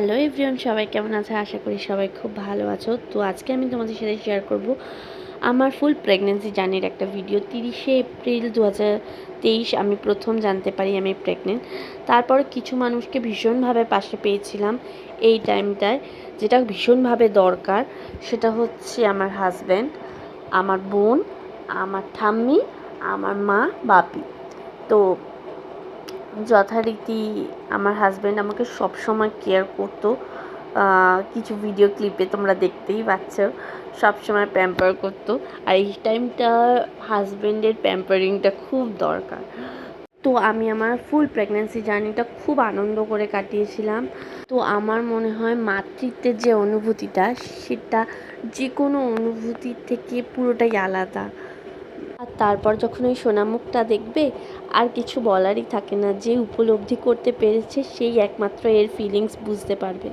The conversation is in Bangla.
হ্যালো এভরিওয়ান, সবাই কেমন আছে? আশা করি সবাই খুব ভালো আছো। তো আজকে আমি তোমাদের সাথে শেয়ার করব আমার ফুল প্রেগনেন্সি জার্নির একটা ভিডিও। 30শে এপ্রিল 2023 আমি প্রথম জানতে পারি আমি প্রেগনেন্ট। তারপর কিছু মানুষকে ভীষণভাবে পাশে পেয়েছিলাম এই টাইমটায়, যেটা ভীষণভাবে দরকার। সেটা হচ্ছে আমার হাজব্যান্ড, আমার বোন, আমার ঠাম্মি, আমার মা, বাপি। তো যথারীতি আমার হাজব্যান্ড আমাকে সবসময় কেয়ার করতো। কিছু ভিডিও ক্লিপে তোমরা দেখতেই পাচ্ছ, সবসময় প্যাম্পার করতো। আর এই টাইমটা হাজব্যান্ডের প্যাম্পারিংটা খুব দরকার। তো আমি আমার ফুল প্রেগন্যান্সি জার্নিটা খুব আনন্দ করে কাটিয়েছিলাম। তো আমার মনে হয় মাতৃত্বের যে অনুভূতিটা, সেটা যে কোনো অনুভূতির থেকে পুরোটাই আলাদা। আর তারপর যখন ওই সোনামুখটা দেখবে, আর কিছু বলারই থাকে না। যে উপলব্ধি করতে পেরেছে সেই একমাত্র এর ফিলিংস বুঝতে পারবে।